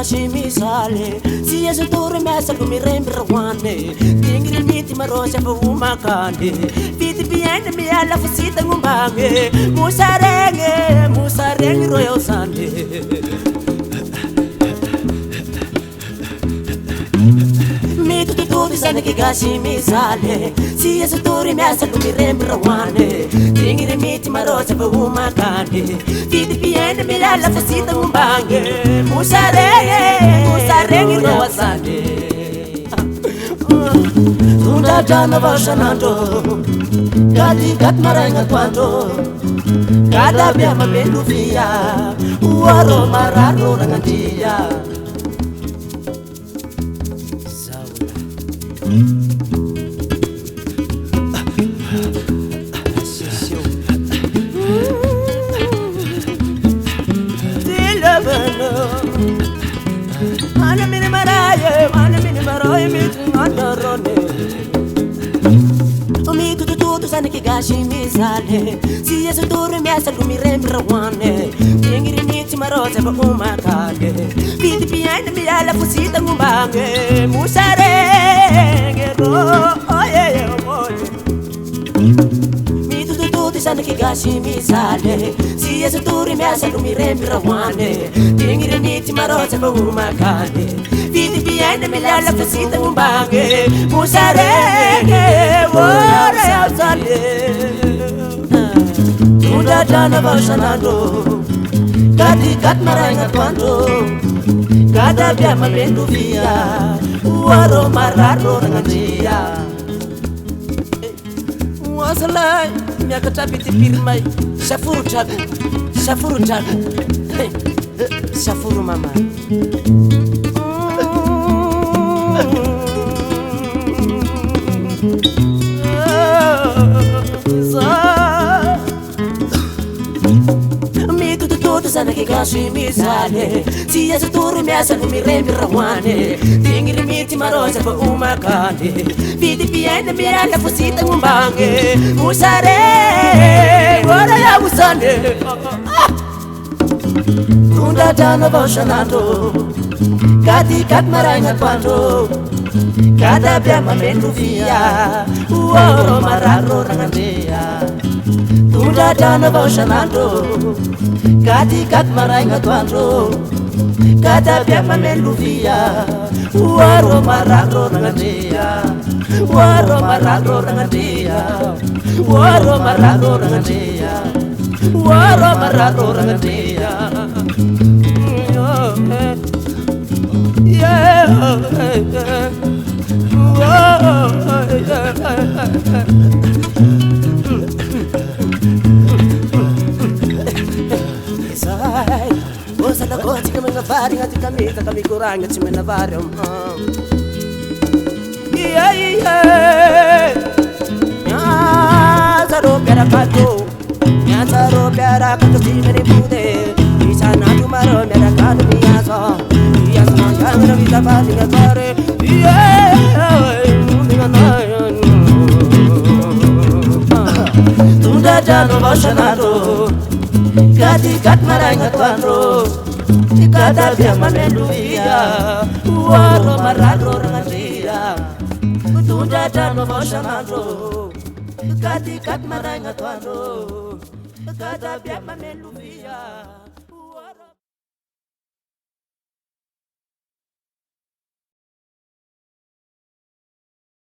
gashi misale si yesu turu mesa kumi rembrawane tingri miti marosha fuma kande viti biende mi ala fusita ngumbange musarenge royal sande Sana ki gashi misale si yesu turi mesa kumi rembrawane tingri miti marosha fuma kande viti biende mi ala fusita ngumbange musarenge royal sande Tunda jana vashanando Gadi gat maranga quando Cada bia mamendu via Uaro mararo rangandia Mana mini maraye mitri mandarone Omi tutu sana ki gashi misale Si yesu turu mesa kumi rembrawane Tingiri miti marose pa umakade Viti piende mi ala fusita ngumbange Musarenge ro oye sana ki gashi misale Si yesu turu mesa kumi rembrawane Tingiri miti marose pa umakade Viti piende mi ala fusita ngumbange Musarenge ore ausale Tunda jana vashanando Gadi gat maranga quando Cada bia mamendu via Uaro mararo rangandia Wasalai miaka tapiti pirmai Shafuru chagu Shafuru mama Sana ki gashi misale Si yesu turu mesa kumi rembrawane Tingiri miti marose pa umakande Viti piende mi ala fusita ngumbange Musare Wara ya usande Tunda jana vashanando Gadi gat maranga quando Cada bia mamendu via Uoro mararo rangandia Tunda jana vashanando Gadi gat maranga quando Cada bia mamendu via Uoro mararo rangandia Uoro mararo rangandia Uoro mararo rangandia Uoro mararo rangandia Osa na koti kami nga vari nga kami kurang at simena vari Nyazaro piara kato simene pude Isa na tumaro mera kado miyaso Miyaso na jangra vita pati nga vari Tunda jano vashanado Gadi gat maranga quando Cada bia mamendu via Uaro mararo rangandia Tunda jano vashanado Gadi gat maranga quando Cada bia mamendu via